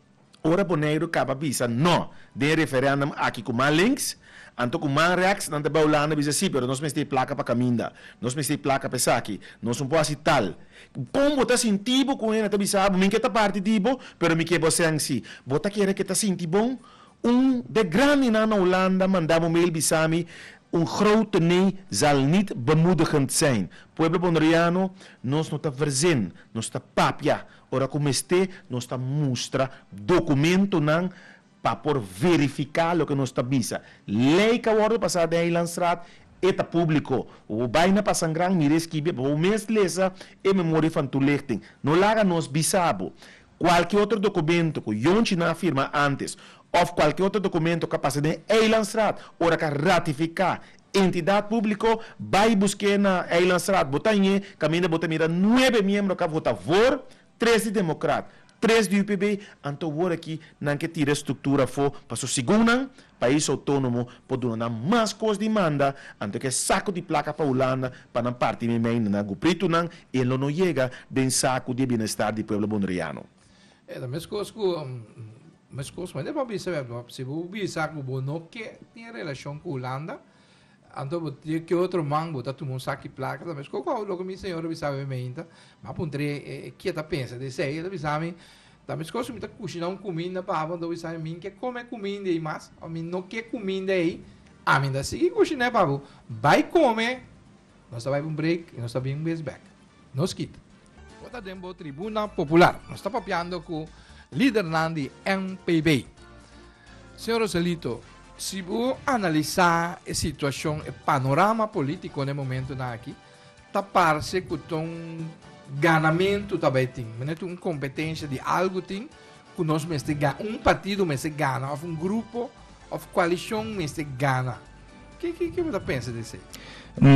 Ora boneiro capa bisa no de referendum aqui com links anto com reax não te Holanda bisa sim, pero nós me tem placa para caminda nós me tem placa para saki nós não pode tal como botar sentido com ele tá bisa mim que tá parte tipo pero me que você ansi bota querer que tá senti bom de grande na Holanda mandamos mail bisami een grote nee zal niet bemoedigend zijn. Pueblo bonriano, nós não está verzin, nós está papia. Ora como este, nós está mostra documento não para por verificar o que nós está bisa. Lei que agora passada em Lanstrat eta público. O baina pasangran mires que o mês lesa e memória van toelichting. No laga nos bisabo. Qualquer outro documento que Jonchi não afirma antes ou qualquer outro documento capaz de Eilandstraat, ora que ratificar entidade pública, vai buscar na Eilandstraat, botanhe, caminho bota mira 9 membros que votam for, 3 de democrata, 3 de UPB, então agora aqui não que tira estrutura for para o segundo país autônomo, pode dar mais coisas de demanda, então que saco de placa para a Holanda, para não parte de mim, não guprito não, e ele não chega de saco de bem-estar do povo bonriano. É da mesma coisa mas depois bisa se o bisa que o não que tem relação com a Holanda, então que outro mango tá tomando saque placa, mas qual logo me senhor bisa menta, mas pontre que tá pensa de sei, ele bisa me da mesma coisa me tá cozinhando comida para quando bisa mim que come comida e mais, a mim não quer comida aí, a mim da seguir cozinhar para vai comer, nós vai um break e nós vamos um back, nós quita. Bota dentro Tribuna Popular, nós está papiando com líder Nandi MPB. Senhor Roselito, se você analisar a situação, o panorama político no momento aqui, está parece que um ganamento também tem, uma competência de algo tem, que nós um partido me gana, ou um grupo, ou coalição me gana. O que você pensa disso?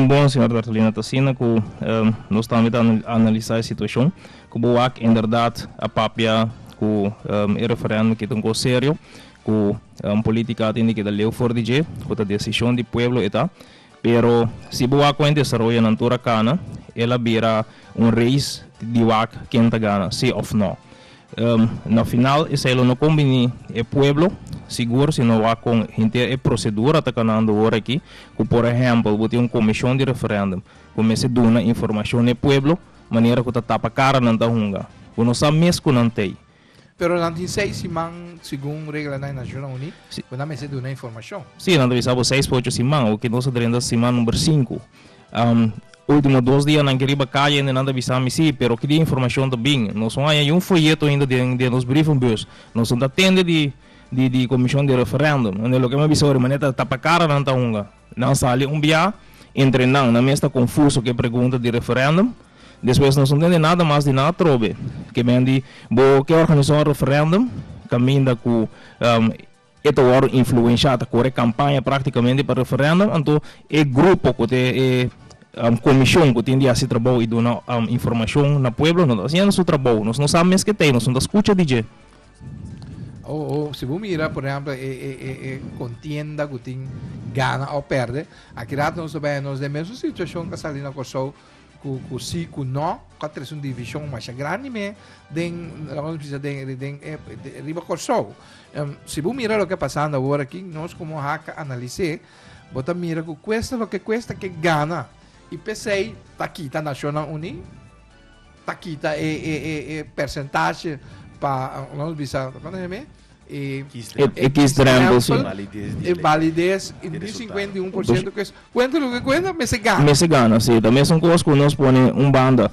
Bom, senhor Dartolina Tassina, que nós estamos a analisar a situação, que o BUAC, em verdade, a papia com o referendo que tem sério, com a política tem que dar leu for DJ, com a decisão do povo e tal. Pero se o BUAC em desenvolver na altura cana, ela vira race de BUAC quem está gana, sim ou não. No final, se ele não combina o povo, seguro se não há com a procedura está canando agora aqui, que por exemplo, você tem uma comissão de referendo, comece a dar informação ao povo, maneira que está tapa cara não está hunga, que não sabe mesmo que não tem. Pero não tem 6 semanas, segundo a regra da Nações Unidas, quando a mesa dá informação. Sim, não deve saber 6 para 8 semanas, o que nós temos semana número 5. Últimos 2 dias não queria cair ainda não deve saber sim, pero que de informação também. Nós não há folheto ainda de nos briefing bus. Nós não atende de comissão de referendo. Onde o que me bisou de maneira tapa cara não está unga. Não sale dia entre não, na mesa confuso que pergunta de referendo. Depois não entende nada mais de nada trobe. Que vem de que organizou o referendo, caminha com esta hora influenciada com a campanha praticamente para o referendo, então é grupo que tem comissão que tem de fazer trabalho e dar informação na povo, não está fazendo o trabalho, nós não sabemos que tem, nós não escuta DJ. Se você mira, por exemplo, contienda que tem gana ou perde, aqui nós sabemos da mesma situação que a Salina Corsou com sim, com não, quatro é uma divisão mais grande, mas não precisa de riba corsou. Se você mira o que está passando agora aqui, nós como hacker analisar, você mira que o que custa que ganha. E pensei, está aqui, está Nacional Unido, está aqui, está percentagem para, não precisa, e validez em 51% que cuenta lo que cuenta me se gana sim, também são coisas que nós põe banda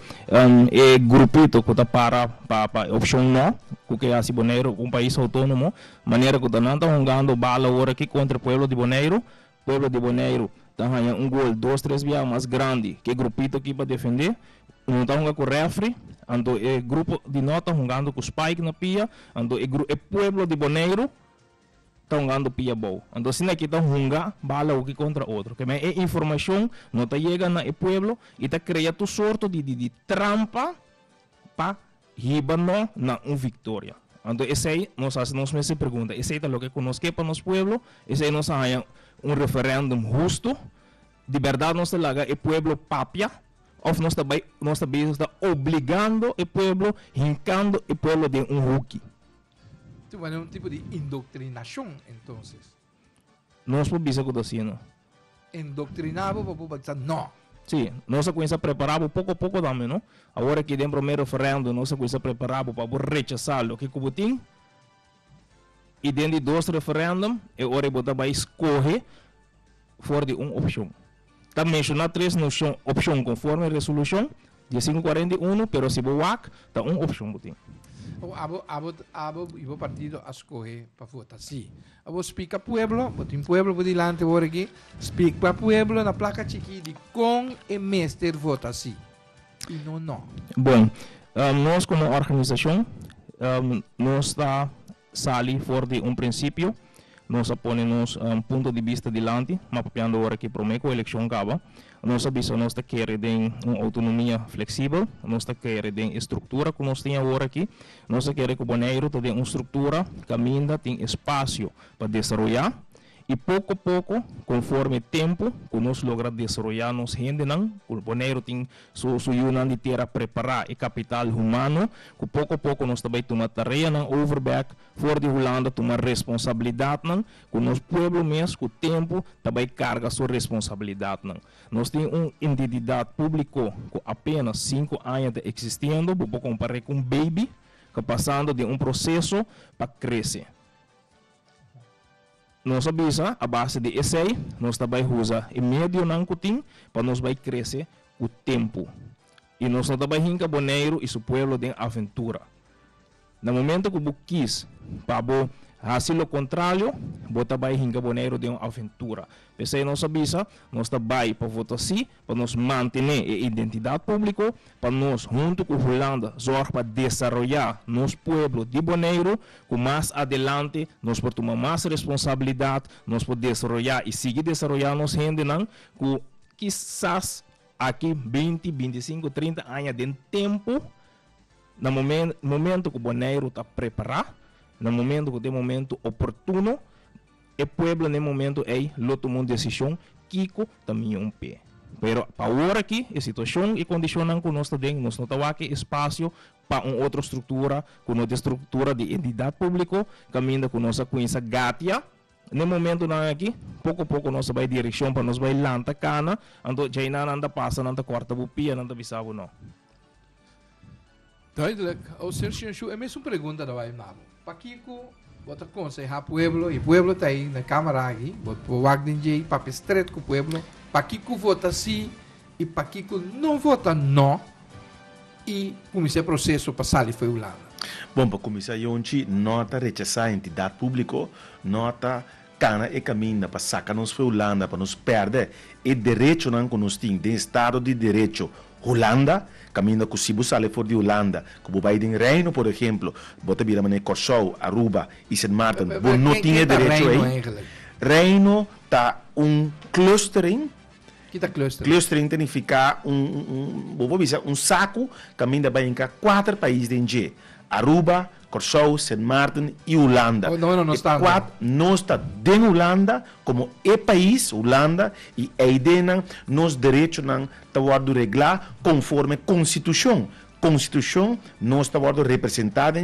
grupito que está para opção não que é assim Bonaire país autônomo maneira que não está jogando bala agora aqui contra o povo de Bonaire está ganhando gol 2-3 vezes mais grande que grupito aqui para defender não está jogando com refri ando grupo de nota jogando com Spike na pia ando pueblo de Bonaire está jogando pia boa ando assim aqui está jogando bala o que contra outro que é informação não está chegando na pueblo e está criando sorte de trampa para riba na vitória ando esse aí nós se pergunta esse é o que conosco para nosso pueblo esse aí nós há referendum justo de verdade nós laga o pueblo papia ou nós está obrigando o povo, hincando o povo de rookie. Então, é um tipo de indoctrinação, então. Nós podemos dizer que assim, indoctrinado para dizer não. Sim, nós começamos a preparar pouco a pouco também, não? Agora que dentro do primeiro referendo, nós começamos a preparar para rechazar o que o tem. E dentro de dois referendos, agora você vai escolher fora de uma opção. Está mencionado três opções conforme a resolução de 541, pero se você está uma opção. O partido a escolher para votar sim. Você explica pueblo, tem pueblo por delante agora aqui, explica para pueblo na placa chiqui de com e mestre vota sim. E não. Bom, nós como organização, nós está sali fora de princípio. Nós ponemos ponto de vista delante, mas papiando agora que prometo a eleição acaba. Nós avisa nós queremos uma autonomia flexível, nós queremos estrutura que nós temos agora aqui. Nós queremos que o Bonaire tenha uma estrutura que ainda tem espaço para desenvolver. E pouco a pouco, conforme o tempo que nós logramos desenvolver nos rende, o Bonaire tem sua união de terra preparar e capital humano, que pouco a pouco nós também tomamos tarefa na overback, fora de Holanda, tomar responsabilidade, que nosso povo mesmo, com o tempo, também carga sua responsabilidade. Nós temos uma entidade pública com apenas 5 anos de existindo, vou comparar com um baby, que passando de um processo para crescer. Nós avisa a base de essay, nós também usa e médio não cutim para nós vai crescer o tempo. E nós também hinca Bonaire e seu povo de aventura. No momento que você quis para fazer o contrário, você também hinca Bonaire de aventura. Pensei nós avisa, nós também para votar sim, para nós manter a identidade pública, para nós junto com a Holanda, zorg para desenvolver nosso povo de Bonaire, que mais adelante nós podemos tomar mais responsabilidade, nós podemos desenvolver e seguir desenvolvendo nossa gente, que quizás aqui 20, 25, 30 anos de tempo, no momento que o Bonaire está preparado, no momento que tem momento oportuno, o povo no momento é lo tomou uma decisão Kiko também um pé. Pero para agora aqui, a situação e condição que nós temos, nós não temos aqui espaço para uma outra estrutura, com outra estrutura de entidade pública, caminha com nossa coisa gatia. No momento não aqui, pouco a pouco nós vai direção para nós vai lanta cana, ando já não anda passa, não anda corta bupia, não anda bisabo não. Duidelijk. O senhor é mesmo pergunta da vai nabo. Para Kiko bota aconselhar pueblo e pueblo está aí na câmara aqui, bota o Wagner para estreito com o pueblo, para Kiko vota sim e para Kiko não vota não e começar o processo para sair foi o lado. Bom, para começar, Yonchi, nota rechazar a entidade pública, nota cana e caminho para sacar nos foi Holanda, para nos perder o direito que nós temos, de Estado de Direito Holanda, caminho que se você sair fora de Holanda, como vai em Reino, por exemplo, bota vira mané Corsou, Aruba e Sint Maarten, você não tinha direito aí. Reino está clustering. Que está clustering? Clustering significa um saco, caminho vai em 4 países de Aruba, Curaçao, Sint Maarten e Holanda. Não está. Não está dentro Holanda, como é país, Holanda, e a ideia nos direitos não está reglar conforme Constituição. Constituição não está representada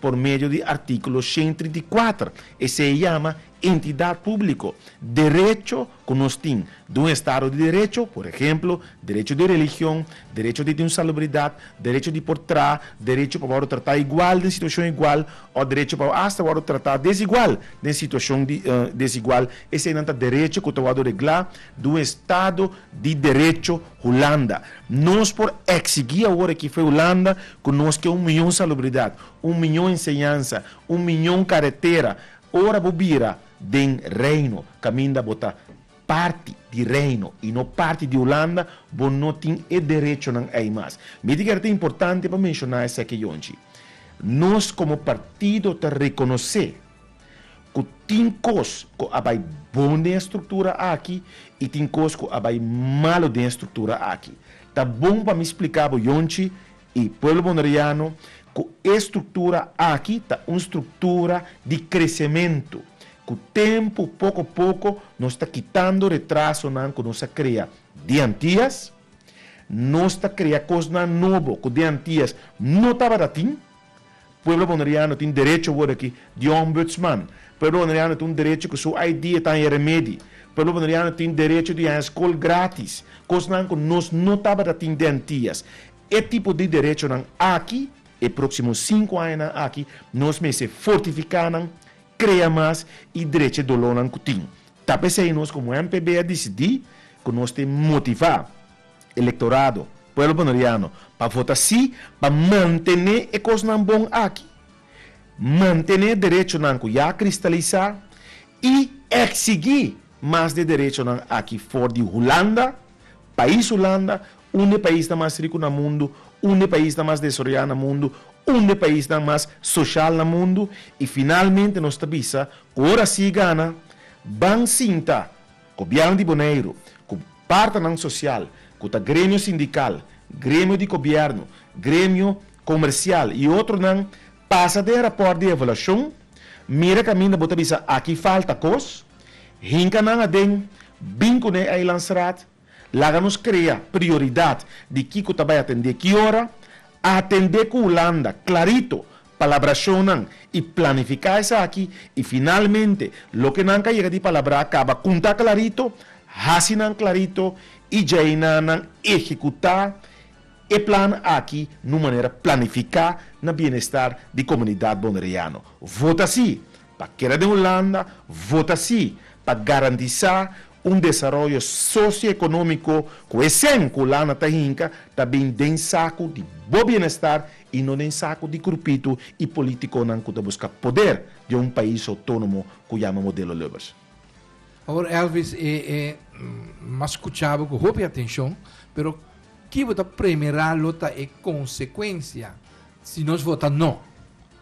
por meio de artículo 134 e se chama entidade pública. Direito que nós temos de um Estado de Direito, por exemplo, direito de religião, direito de insalubridade, direito de portar, direito para tratar igual de situação igual, ou direito para tratar desigual de situação desigual. Esse é o direito que está reglar do Estado de Direito Holanda. Nós por exigir agora que foi Holanda, que nós que 1 milhão de salubridade, 1 milhão de ensinança, 1 milhão de carretera, ora bobira den reino, caminho da botar parte de reino e não parte de Holanda, bom não tem o direito não é mais. Me diga que é importante para mencionar essa aqui hoje. Nós como partido te reconhecer que tem coisas que abai bom de estrutura aqui e tem coisas que abai malo de estrutura aqui. Tá bom para me explicar para hoje e povo bonariano que a estrutura aqui tá uma estrutura de crescimento. Que o tempo, pouco a pouco, nos está quitando retraso que nós cria de antias, nós está criando coisas novas que de antias não estava assim. O povo bonariano tem direito agora aqui de ombudsman. O povo bonariano tem direito que sua ID está em remédio. O povo bonariano tem direito de ir escola grátis. Coisas que nós não estava assim de antias. Esse tipo de direito aqui, e próximos 5 anos aqui, nós me se fortificando, cria mais e direito do lonan que tem. Tá pensando nós como MPB a decidir que nós temos que motivar o eleitorado, o povo bonariano, para votar sim, para manter a coisa bom aqui. Manter o direito que já cristalizar e exigir mais de direito aqui fora de Holanda, país Holanda, um país mais rico no mundo, um país mais desarrollado no mundo, um país mais social no mundo, e finalmente nós sabemos que agora se gana, ban sinta, governo de Bonaire, com parte social, com o grêmio sindical, grêmio de governo, grêmio comercial e outro não, passa de rapport de avaliação, mira caminho da botabisa, aqui falta coisa, hinca não adem, binco ne a lançarat, lá nos cria prioridade de que você vai atender que hora, atender com Holanda, clarito, palabração e planificar isso aqui, e finalmente, lo que não chega de palavra acaba, contar clarito, hacinan clarito, e já não executar o plano aqui, de maneira planificar no bem-estar da comunidade bonariana. Vota sim para querer de Holanda, vota sim para garantizar desenvolvimento socioeconômico que é sem que Holanda está também tem saco de bom bem-estar e não tem saco de grupito e político que busca poder de país autônomo que chama modelo Lubers. Agora, Elvis, mas escutava com roupa e atenção, mas que vota primeira luta é consequência se nós vota não.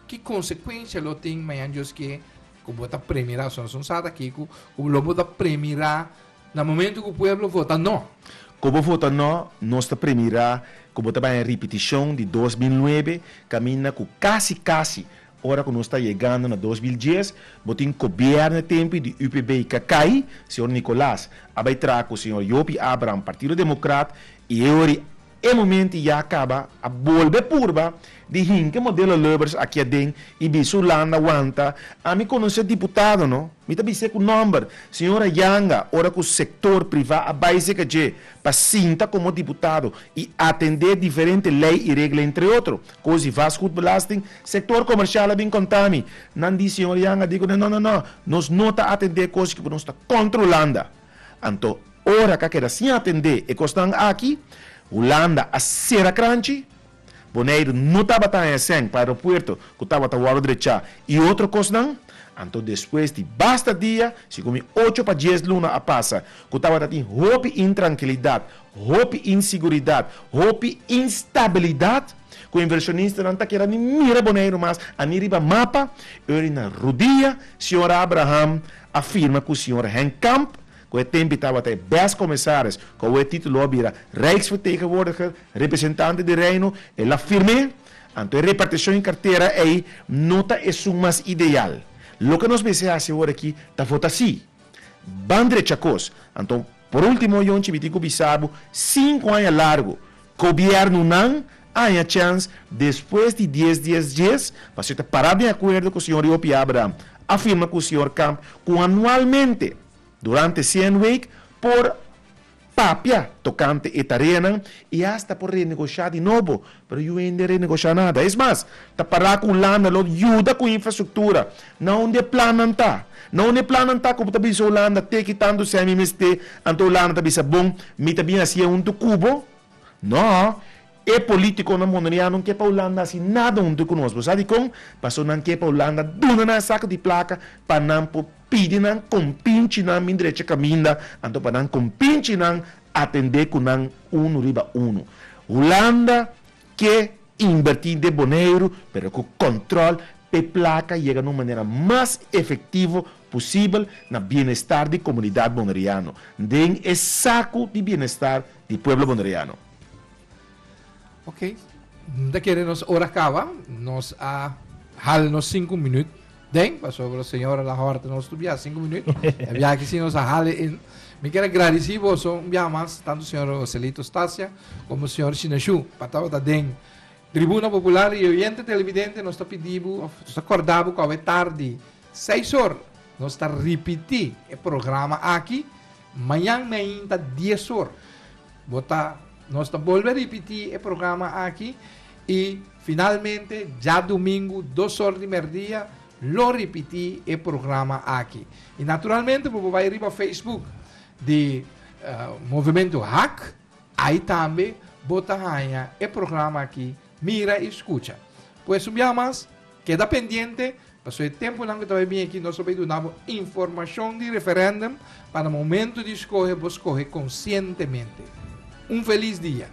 Que consequência lo tem mais que vota primeira só sensata que o lobo da primeira no momento que o povo vota não. Como vota não, nós está primeira, como também a repetição de 2009, caminha com quase ora que nós está chegando na 2010, botem governo tempo de UPB e CACAI, senhor Nicolás, vai trazer o senhor Yopi Abraham, Partido Democrata, e eu e momento já acaba a volver purba de que modelo Lubers aqui dentro e bisu Holanda aguanta a me conhecer deputado não me também sei com o nome senhora Yanga ora que o setor privado a base que para sinta como deputado e atender diferentes leis e regras entre outros coisa faz com belasting setor comercial é bem contami não diz senhora Yanga digo não nós não está atender coisas que nós está controlando então ora que era sem atender e costam aqui Holanda a ser crunchy, Bonaire não estava tão assim para o aeroporto, que estava a hora direita, e outra coisa não, então depois de basta dia, se come 8 para 10 lunas a passa, que estava a ter roupa intranquilidade, roupa inseguridade, roupa instabilidade, que o inversionista não está querendo mira Bonaire, mas a riba mapa, ele na rodia, senhor Abraham afirma que o senhor Henkamp, que o tempo estava até 10 comissários, com o título era Rijksvertegenwoordiger, representante do reino, ele afirma, Então, a repartição em carteira aí nota é o mais ideal. Lo que nós vamos fazer agora aqui, tá vota assim. Bandre chacos. Então, por último, eu te bisabo 5 anos largo. Governo não há chance, depois de 10 dias, para você parar de acordo com o senhor Iopi Abraham, afirma que o senhor Camp, que anualmente, durante 100 weeks, por papia tocante e tarena, e hasta por renegociar de novo, pero eu ainda renegociar nada. É mais, tá parar com Holanda, lo ajuda com infraestrutura, não de plananta. Não é plananta como tá bisa Holanda, te quitando semi-meste, anto Holanda tá bisa bom, mi tá bem assim um cubo. Não, é político na monarquia, não quer para Holanda assim nada um conosco. Sabe como? Passou não quer para Holanda, duna na saco de placa, para não pedir não compinche não min direita caminda, então para não compinche não atender com não riba uno. Holanda quer invertir de boneiro, pero com controle, pe placa chega de uma maneira mais efetiva possível na bem-estar da comunidade bonariana. Den é saco de bem-estar do povo bonariano. Ok. Daqui nos hora acaba, nos hal nos 5 minutos. Den, sobre a senhora la horta nos tubia 5 minutos. Havia que se nos hale in. Me quero agradecer vos mais tanto o senhor Celito Stasia como o senhor Chinashu, para da den. Tribuna Popular e Oriente Televidente nós está pedindo, nós acordamos que é tarde, 6 horas, nós está repetir o programa aqui, amanhã ainda 10 horas. Nós está volver a repetir o programa aqui e finalmente já domingo 2 horas de meio-dia lo repetir o programa aqui. E naturalmente você vai ir para o Facebook de Movimento Hack, aí também bota o programa aqui. Mira y escucha. Pues un día más, queda pendiente. Pasó el tiempo en que todavía aquí nos damos información de referéndum para el momento de escoger, vos escoger conscientemente. Un feliz día.